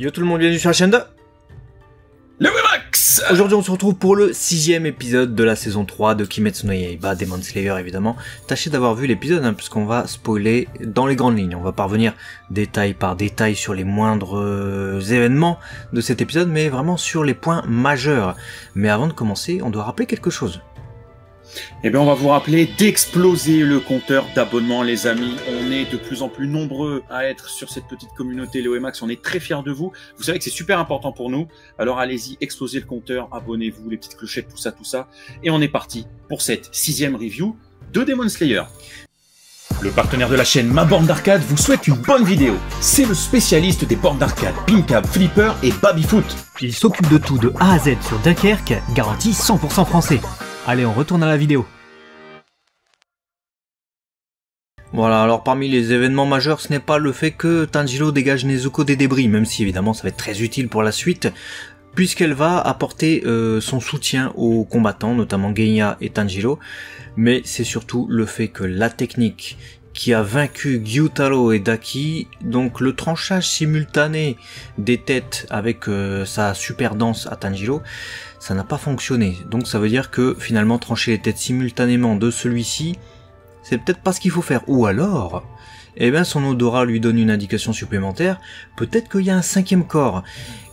Yo tout le monde, bienvenue sur la chaîne de LeWemax. Aujourd'hui on se retrouve pour le 6ème épisode de la saison 3 de Kimetsu no Yaiba, Demon Slayer évidemment. Tâchez d'avoir vu l'épisode puisqu'on va spoiler dans les grandes lignes. On va parvenir détail par détail sur les moindres événements de cet épisode, mais vraiment sur les points majeurs. Mais avant de commencer, on doit rappeler quelque chose. Eh bien, on va vous rappeler d'exploser le compteur d'abonnements, les amis. On est de plus en plus nombreux à être sur cette petite communauté LeWemax. On est très fiers de vous. Vous savez que c'est super important pour nous. Alors allez-y, explosez le compteur, abonnez-vous, les petites clochettes, tout ça. Et on est parti pour cette 6ème review de Demon Slayer. Le partenaire de la chaîne Ma Borne d'Arcade vous souhaite une bonne vidéo. C'est le spécialiste des bornes d'arcade, Pincab, Flipper et Babyfoot. Il s'occupe de tout de A à Z sur Dunkerque, garantie 100% français. Allez, on retourne à la vidéo. Voilà, alors parmi les événements majeurs, ce n'est pas le fait que Tanjiro dégage Nezuko des débris, même si évidemment ça va être très utile pour la suite, puisqu'elle va apporter son soutien aux combattants, notamment Genya et Tanjiro, mais c'est surtout le fait que la technique qui a vaincu Gyutaro et Daki, donc le tranchage simultané des têtes avec sa super danse à Tanjiro, ça n'a pas fonctionné. Donc ça veut dire que finalement trancher les têtes simultanément de celui-ci, c'est peut-être pas ce qu'il faut faire. Ou alors, eh bien son odorat lui donne une indication supplémentaire, peut-être qu'il y a un 5e corps.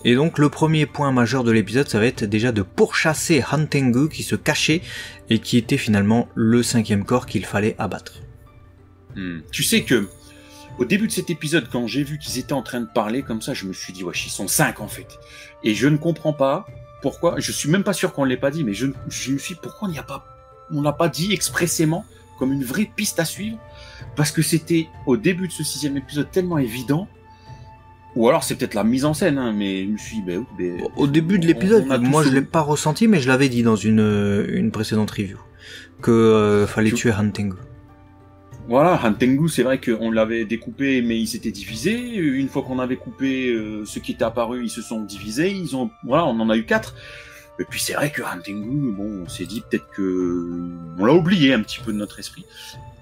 Et donc le premier point majeur de l'épisode, ça va être déjà de pourchasser Han Tengu qui se cachait et qui était finalement le 5e corps qu'il fallait abattre. Tu sais que au début de cet épisode, quand j'ai vu qu'ils étaient en train de parler comme ça, je me suis dit, wesh, ils sont 5 en fait. Et je ne comprends pas pourquoi, je suis même pas sûr qu'on ne l'ait pas dit, mais je me suis dit, pourquoi on l'a pas dit expressément comme une vraie piste à suivre, parce que c'était au début de ce 6ème épisode tellement évident, ou alors c'est peut-être la mise en scène, hein, mais je me suis dit, au début de l'épisode, moi je l'ai pas ressenti, mais je l'avais dit dans une précédente review, que fallait tuer Han Tengu. Voilà, Han Tengu, c'est vrai qu'on l'avait découpé, mais il s'était divisé. Une fois qu'on avait coupé ceux qui étaient apparus, ils se sont divisés. Voilà, on en a eu 4. Et puis c'est vrai que Han Tengu, bon, on s'est dit peut-être que on l'a oublié un petit peu de notre esprit.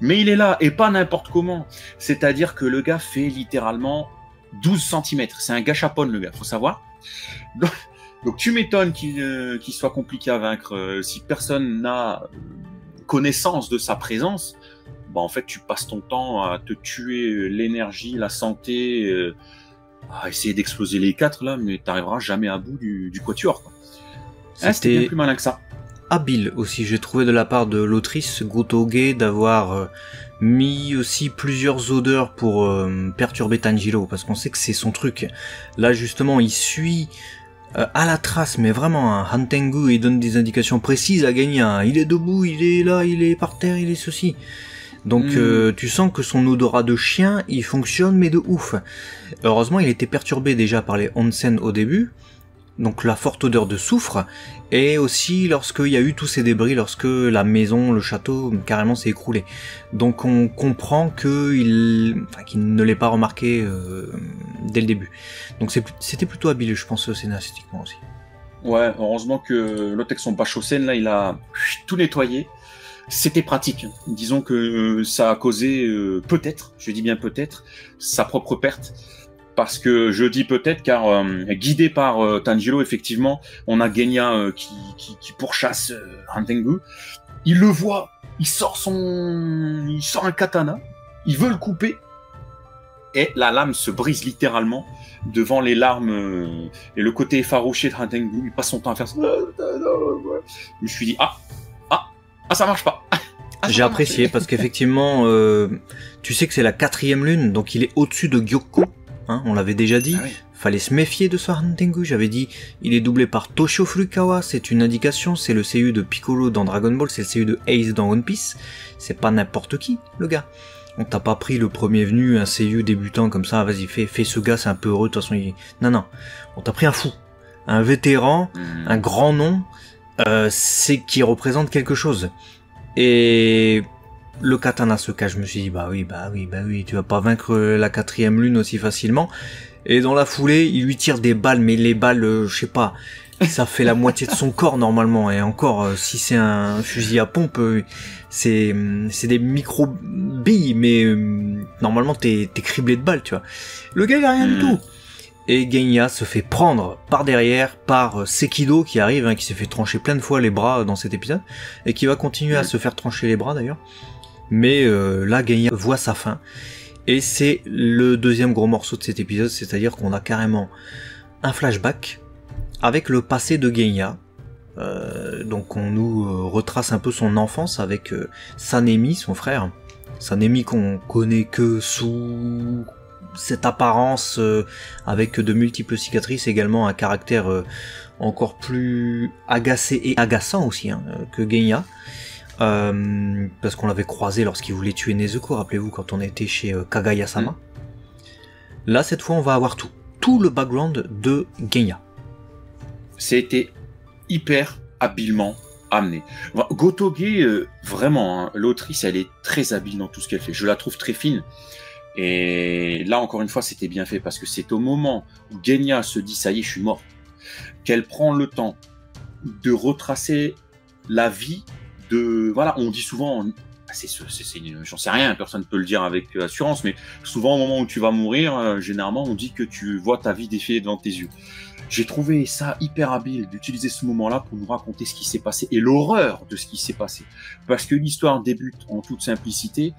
Mais il est là, et pas n'importe comment. C'est-à-dire que le gars fait littéralement 12 cm. C'est un gâchapon, le gars, faut savoir. Donc tu m'étonnes qu'il soit compliqué à vaincre. Si personne n'a connaissance de sa présence, bah en fait tu passes ton temps à te tuer l'énergie, la santé, à essayer d'exploser les 4 là, mais t'arriveras jamais à bout du quatuor, quoi. C'était bien plus malin que ça. Habile aussi, j'ai trouvé de la part de l'autrice Gotoge d'avoir mis aussi plusieurs odeurs pour perturber Tanjiro, parce qu'on sait que c'est son truc. Là justement il suit à la trace, mais vraiment, Han Tengu, il donne des indications précises à Genya. Il est debout, il est là, il est par terre, il est ceci. Donc tu sens que son odorat de chien, il fonctionne, mais de ouf. Heureusement, il était perturbé déjà par les onsen au début, donc la forte odeur de soufre, et aussi lorsqu'il y a eu tous ces débris, lorsque la maison, le château, carrément s'est écroulé. Donc on comprend qu'il ne l'ait pas remarqué dès le début. Donc c'était plutôt habile, je pense, scénaristiquement aussi. Ouais, heureusement que l'autre avec son Bachosen, là, il a tout nettoyé. C'était pratique. Disons que ça a causé peut-être, je dis bien peut-être, sa propre perte. Parce que je dis peut-être car guidé par Tanjiro, effectivement, on a Genya qui pourchasse Han Tengu. Il le voit, il sort un katana, il veut le couper, et la lame se brise littéralement devant les larmes et le côté effarouché de Han Tengu. Il passe son temps à faire ça. Je me suis dit ça marche pas. J'ai apprécié parce qu'effectivement, tu sais que c'est la 4e lune, donc il est au-dessus de Gyokko. Hein, on l'avait déjà dit, oui. Fallait se méfier de ce Han Tengu, j'avais dit, il est doublé par Toshio Furukawa, c'est une indication, c'est le seiyuu de Piccolo dans Dragon Ball, c'est le seiyuu de Ace dans One Piece, c'est pas n'importe qui, le gars. On t'a pas pris le premier venu, un seiyuu débutant comme ça, vas-y, fais ce gars, c'est un peu heureux, de toute façon, non, on t'a pris un fou, un vétéran, un grand nom, c'est qui représente quelque chose. Et le katana se cache, je me suis dit, bah oui, tu vas pas vaincre la 4e lune aussi facilement. Et dans la foulée, il lui tire des balles, mais les balles, je sais pas, ça fait la moitié de son corps normalement. Et encore, si c'est un fusil à pompe, c'est des micro-billes, mais normalement t'es criblé de balles, tu vois. Le gars il a rien du tout. et Genya se fait prendre par derrière par Sekido qui arrive, qui s'est fait trancher plein de fois les bras dans cet épisode, et qui va continuer à se faire trancher les bras d'ailleurs. Mais là, Genya voit sa fin, et c'est le deuxième gros morceau de cet épisode, c'est-à-dire qu'on a carrément un flashback avec le passé de Genya. Donc on nous retrace un peu son enfance avec Sanemi, son frère. Sanemi qu'on connaît que sous cette apparence avec de multiples cicatrices, également un caractère encore plus agacé et agaçant aussi que Genya, parce qu'on l'avait croisé lorsqu'il voulait tuer Nezuko, rappelez-vous, quand on était chez Kagaya-sama. Là cette fois on va avoir tout le background de Genya. C'était hyper habilement amené. Gotoge, vraiment, l'autrice, elle est très habile dans tout ce qu'elle fait. Je la trouve très fine. Et là, encore une fois, c'était bien fait parce que c'est au moment où Genya se dit « ça y est, je suis mort », qu'elle prend le temps de retracer la vie de... Voilà, on dit souvent... j'en sais rien, personne ne peut le dire avec assurance, mais souvent au moment où tu vas mourir, généralement, on dit que tu vois ta vie défiler devant tes yeux. J'ai trouvé ça hyper habile d'utiliser ce moment-là pour nous raconter ce qui s'est passé et l'horreur de ce qui s'est passé. Parce que l'histoire débute en toute simplicité.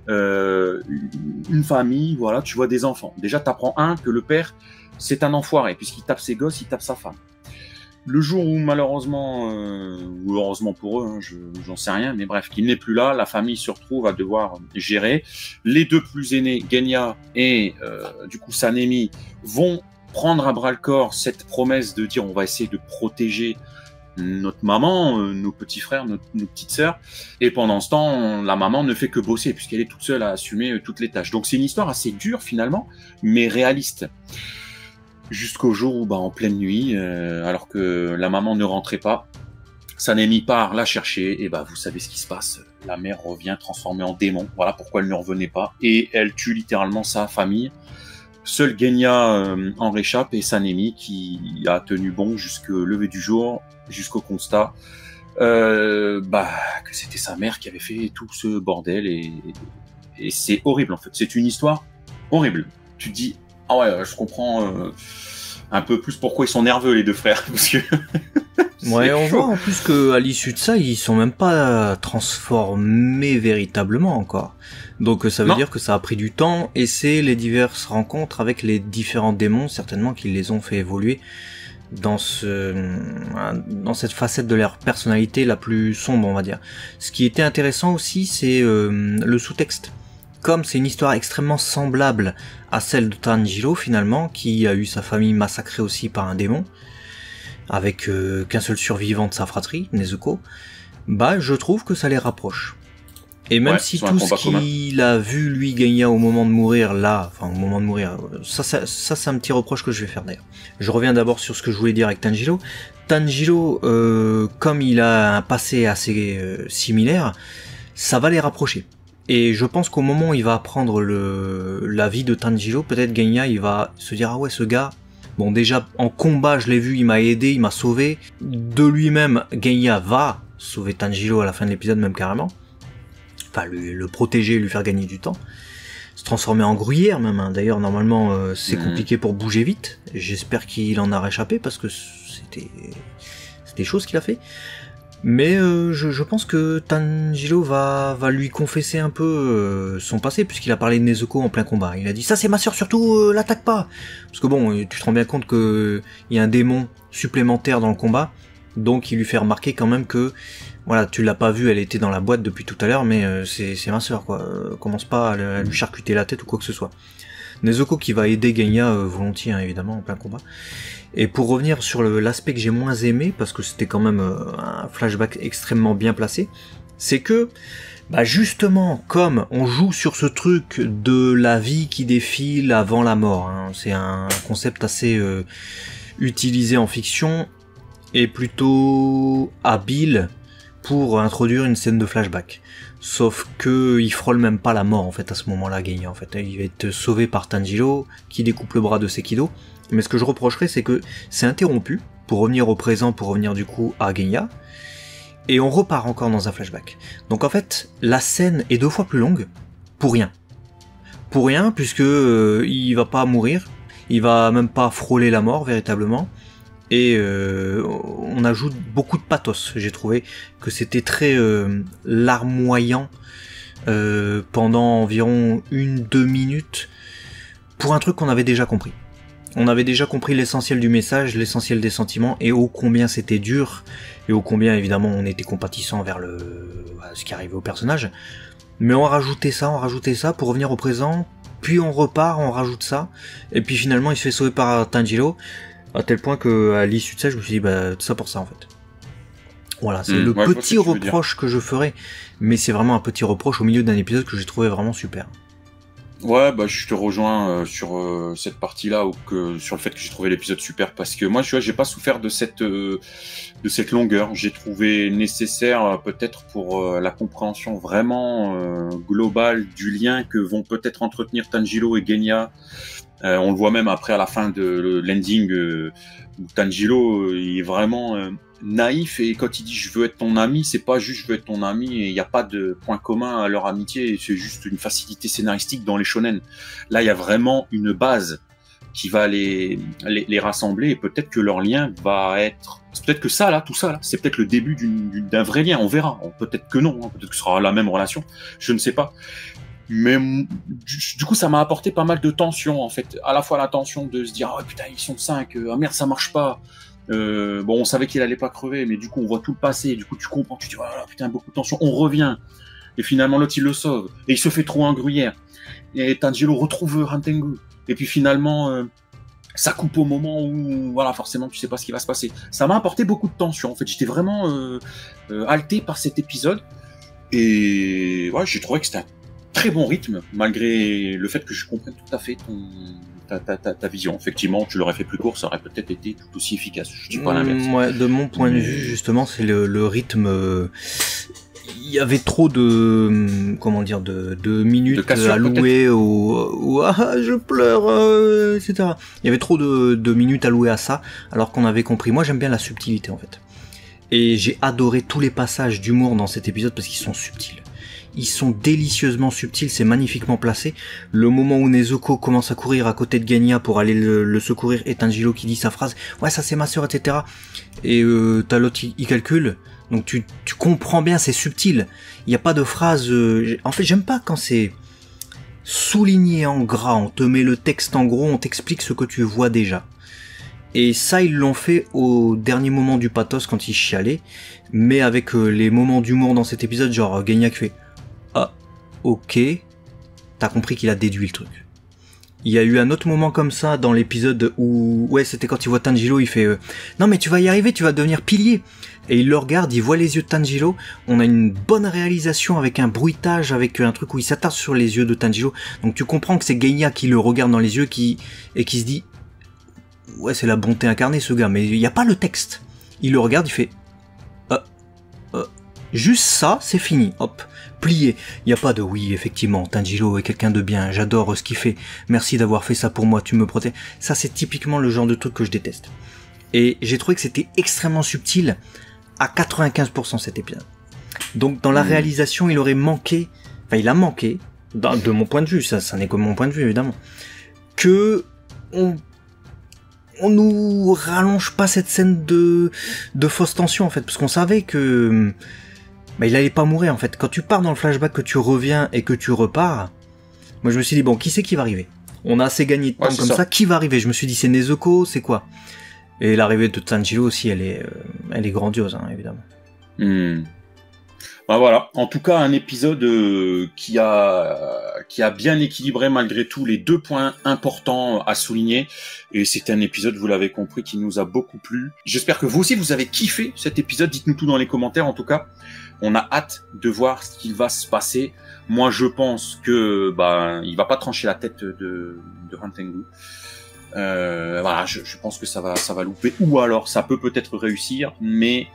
Une famille, voilà, tu vois des enfants. Déjà, t'apprends que le père, c'est un enfoiré, puisqu'il tape ses gosses, il tape sa femme. Le jour où malheureusement, ou heureusement pour eux, j'en sais rien, mais bref, qu'il n'est plus là, la famille se retrouve à devoir gérer. Les deux plus aînés, Genya et du coup Sanemi, vont prendre à bras le corps cette promesse de dire on va essayer de protéger notre maman, nos petits frères, nos petites sœurs, et pendant ce temps, la maman ne fait que bosser puisqu'elle est toute seule à assumer toutes les tâches. Donc c'est une histoire assez dure finalement, mais réaliste. Jusqu'au jour où, en pleine nuit, alors que la maman ne rentrait pas, Sanemi part la chercher, et vous savez ce qui se passe. La mère revient transformée en démon. Voilà pourquoi elle ne revenait pas, et elle tue littéralement sa famille. Seul Genya en réchappe, et Sanemi qui a tenu bon jusqu'au lever du jour, jusqu'au constat que c'était sa mère qui avait fait tout ce bordel, et c'est horrible en fait. C'est une histoire horrible. Tu te dis, ah ouais, je comprends un peu plus pourquoi ils sont nerveux les deux frères, parce que ouais, on voit en plus qu'à l'issue de ça, ils sont même pas transformés véritablement encore. Donc ça veut dire que ça a pris du temps, et c'est les diverses rencontres avec les différents démons, certainement, qui les ont fait évoluer dans cette facette de leur personnalité la plus sombre, on va dire. Ce qui était intéressant aussi, c'est le sous-texte. Comme c'est une histoire extrêmement semblable à celle de Tanjiro, finalement, qui a eu sa famille massacrée aussi par un démon, avec qu'un seul survivant de sa fratrie, Nezuko, je trouve que ça les rapproche. Et même si tout ce qu'il a vu, lui, Genya, au moment de mourir, ça c'est un petit reproche que je vais faire d'ailleurs. Je reviens d'abord sur ce que je voulais dire avec Tanjiro. Tanjiro, comme il a un passé assez similaire, ça va les rapprocher. Et je pense qu'au moment où il va apprendre la vie de Tanjiro, peut-être Genya, il va se dire, ah ouais, ce gars, bon déjà en combat je l'ai vu, il m'a aidé, il m'a sauvé. De lui-même, Genya va sauver Tanjiro à la fin de l'épisode, même carrément. Enfin, le protéger, lui faire gagner du temps. Se transformer en gruyère même, d'ailleurs normalement c'est compliqué pour bouger vite. J'espère qu'il en a réchappé parce que c'était des choses qu'il a fait. Mais je pense que Tanjiro va lui confesser un peu son passé, puisqu'il a parlé de Nezuko en plein combat. Il a dit, ça c'est ma sœur, surtout l'attaque pas. Parce que bon, tu te rends bien compte qu'il y a un démon supplémentaire dans le combat, donc il lui fait remarquer quand même que, voilà, tu l'as pas vue, elle était dans la boîte depuis tout à l'heure, mais c'est ma sœur, quoi. Commence pas à lui charcuter la tête ou quoi que ce soit. Nezuko qui va aider Genya volontiers, évidemment, en plein combat. Et pour revenir sur l'aspect que j'ai moins aimé, parce que c'était quand même un flashback extrêmement bien placé, c'est que, justement, comme on joue sur ce truc de la vie qui défile avant la mort, c'est un concept assez utilisé en fiction, et plutôt habile pour introduire une scène de flashback. Sauf que il frôle même pas la mort en fait à ce moment-là, Genya. En fait, il va être sauvé par Tanjiro qui découpe le bras de Sekido. Mais ce que je reprocherais, c'est que c'est interrompu pour revenir au présent, pour revenir du coup à Genya, et on repart encore dans un flashback. Donc en fait, la scène est 2 fois plus longue pour rien. Pour rien, puisque il va pas mourir. Il va même pas frôler la mort véritablement. Et on ajoute beaucoup de pathos. J'ai trouvé que c'était très larmoyant pendant environ 1-2 minutes pour un truc qu'on avait déjà compris. On avait déjà compris l'essentiel du message, l'essentiel des sentiments, et ô combien c'était dur, et ô combien évidemment on était compatissant vers ce qui arrivait au personnage. Mais on rajoutait ça pour revenir au présent, puis on repart, on rajoute ça, et puis finalement il se fait sauver par Tanjiro, à tel point que à l'issue de ça je me suis dit bah tout ça pour ça en fait. Voilà, c'est le petit reproche que je ferais, mais c'est vraiment un petit reproche au milieu d'un épisode que j'ai trouvé vraiment super. Ouais, bah je te rejoins sur cette partie-là, ou que sur le fait que j'ai trouvé l'épisode super, parce que moi, tu vois, j'ai pas souffert de cette longueur. J'ai trouvé nécessaire peut-être pour la compréhension vraiment globale du lien que vont peut-être entretenir Tanjiro et Genya. On le voit même après à la fin de l'ending où Tanjiro il est vraiment naïf, et quand il dit je veux être ton ami, c'est pas juste je veux être ton ami et il n'y a pas de point commun à leur amitié, c'est juste une facilité scénaristique dans les shonen. Là il y a vraiment une base qui va les rassembler, et peut-être que leur lien va être, peut-être que ça là, tout ça là, c'est peut-être le début d'un vrai lien, on verra, peut-être que non, peut-être que ce sera la même relation, je ne sais pas. Mais du coup, ça m'a apporté pas mal de tension, en fait. À la fois la tension de se dire, oh putain, ils sont 5, ah merde, ça marche pas. Bon, on savait qu'il allait pas crever, mais du coup, on voit tout le passé. Du coup, tu comprends, tu te dis, oh putain, beaucoup de tension. On revient. Et finalement, l'autre, il le sauve. Et il se fait trop un gruyère. Et Tanjiro retrouve Rantengu. Et puis finalement, ça coupe au moment où, voilà, forcément, tu sais pas ce qui va se passer. Ça m'a apporté beaucoup de tension. En fait, j'étais vraiment halté par cet épisode. Et ouais, j'ai trouvé que c'était un très bon rythme, malgré le fait que je comprenne tout à fait ta vision. Effectivement, tu l'aurais fait plus court, ça aurait peut-être été tout aussi efficace. Je dis pas l'inverse. Ouais, de mon point de vue, justement, c'est le rythme. Il y avait trop de minutes allouées au ah je pleure, etc. Il y avait trop de minutes allouées à ça, alors qu'on avait compris. Moi, j'aime bien la subtilité en fait, et j'ai adoré tous les passages d'humour dans cet épisode parce qu'ils sont subtils. Ils sont délicieusement subtils, c'est magnifiquement placé. Le moment où Nezuko commence à courir à côté de Genya pour aller le secourir, et Tanjiro qui dit sa phrase « Ouais, ça c'est ma sœur, etc. » Et t'as l'autre, il calcule. Donc tu comprends bien, c'est subtil. Il n'y a pas de phrase... En fait, j'aime pas quand c'est souligné en gras, on te met le texte en gros, on t'explique ce que tu vois déjà. Et ça, ils l'ont fait au dernier moment du pathos quand il chialait, mais avec les moments d'humour dans cet épisode, genre Genya qui fait ah, ok, t'as compris qu'il a déduit le truc. Il y a eu un autre moment comme ça dans l'épisode où, ouais, c'était quand il voit Tanjiro, il fait non mais tu vas y arriver, tu vas devenir pilier. Et il le regarde, il voit les yeux de Tanjiro, on a une bonne réalisation avec un bruitage, avec un truc où il s'attarde sur les yeux de Tanjiro, donc tu comprends que c'est Genya qui le regarde dans les yeux et qui se dit ouais, c'est la bonté incarnée ce gars, mais il n'y a pas le texte. Il le regarde, il fait juste ça, c'est fini, hop, plié. Il n'y a pas de oui, effectivement, Tanjiro est quelqu'un de bien, j'adore ce qu'il fait, merci d'avoir fait ça pour moi, tu me protèges. Ça, c'est typiquement le genre de truc que je déteste. Et j'ai trouvé que c'était extrêmement subtil à 95% cet épisode. Donc dans la réalisation, il aurait manqué, enfin il a manqué, de mon point de vue, ça n'est que mon point de vue évidemment, que on nous rallonge pas cette scène de fausse tension en fait, parce qu'on savait que il allait pas mourir en fait. Quand tu pars dans le flashback, que tu reviens et que tu repars, moi je me suis dit bon, qui c'est qui va arriver? On a assez gagné de temps comme ça, qui va arriver? Je me suis dit c'est Nezuko, c'est quoi? Et l'arrivée de Tanjiro aussi, elle est grandiose hein, évidemment. Bah voilà, en tout cas un épisode qui a bien équilibré malgré tout les 2 points importants à souligner, et c'est un épisode, vous l'avez compris, qui nous a beaucoup plu. J'espère que vous aussi vous avez kiffé cet épisode, dites-nous tout dans les commentaires. En tout cas, on a hâte de voir ce qu'il va se passer. Moi je pense que il va pas trancher la tête de Rantengu. Voilà, je pense que ça va louper, ou alors ça peut-être réussir, mais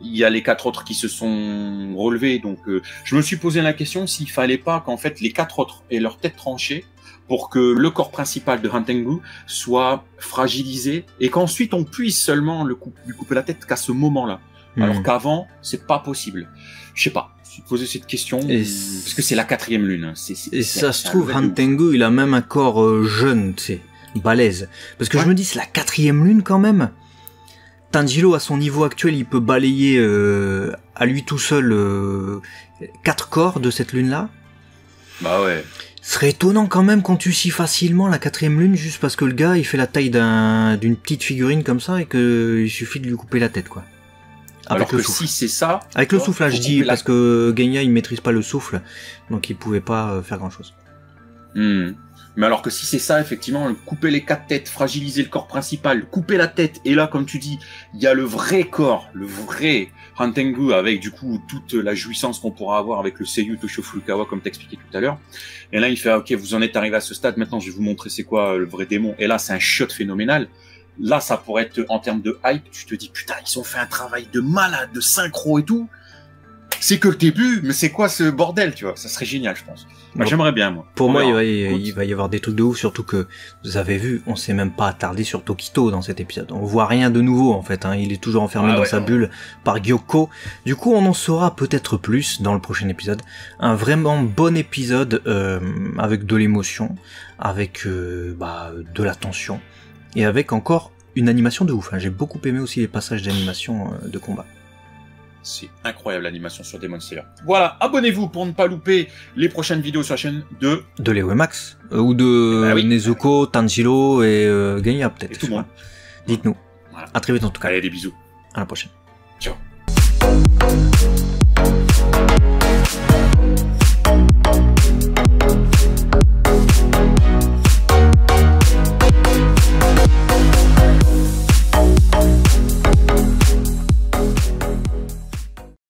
il y a les 4 autres qui se sont relevés, donc je me suis posé la question s'il fallait pas qu'en fait les 4 autres aient leur tête tranchée pour que le corps principal de Rantengu soit fragilisé, et qu'ensuite on puisse seulement lui couper la tête qu'à ce moment-là. alors qu'avant, c'est pas possible. Je sais pas. Je me posais cette question parce que c'est la 4e lune. Et ça se trouve, Han Tengu, il a même un corps jeune, tu sais, balèze. Parce que je me dis, c'est la 4e lune quand même. Tanjiro, à son niveau actuel, il peut balayer à lui tout seul 4 corps de cette lune-là. Bah ouais. Ce serait étonnant quand même qu'on tue si facilement la 4e lune juste parce que le gars, il fait la taille d'une petite figurine comme ça et qu'il suffit de lui couper la tête, quoi. Alors que si c'est ça... Avec le souffle, là, je dis, parce que Genya, il maîtrise pas le souffle, donc il pouvait pas faire grand-chose. Mais alors que si c'est ça, effectivement, couper les 4 têtes, fragiliser le corps principal, couper la tête, et là, comme tu dis, il y a le vrai corps, le vrai Han Tengu, avec du coup toute la jouissance qu'on pourra avoir avec le Seiyu Toshio Furukawa, comme t'expliquais tout à l'heure. Et là, il fait, ok, vous en êtes arrivé à ce stade, maintenant je vais vous montrer c'est quoi le vrai démon. Et là, c'est un shot phénoménal. Là, ça pourrait être, en termes de hype, tu te dis, putain, ils ont fait un travail de malade, de synchro et tout. C'est que le début, mais c'est quoi ce bordel, tu vois? Ça serait génial, je pense. Moi, j'aimerais bien, moi. Pour moi, il va y avoir des trucs de ouf, surtout que, vous avez vu, on s'est même pas attardé sur Tokito dans cet épisode. On voit rien de nouveau, en fait, hein. Il est toujours enfermé dans sa bulle par Gyokko. Du coup, on en saura peut-être plus dans le prochain épisode. Un vraiment bon épisode, avec de l'émotion, avec, de la tension, et avec encore une animation de ouf, hein. J'ai beaucoup aimé aussi les passages d'animation de combat. C'est incroyable l'animation sur Demon Slayer. Voilà, abonnez-vous pour ne pas louper les prochaines vidéos sur la chaîne de Léo et Max, ou de Nezuko, Tanjiro et Genya peut-être. Tout le monde. Dites-nous. Voilà. À très vite en tout cas. Allez, des bisous. À la prochaine. Ciao.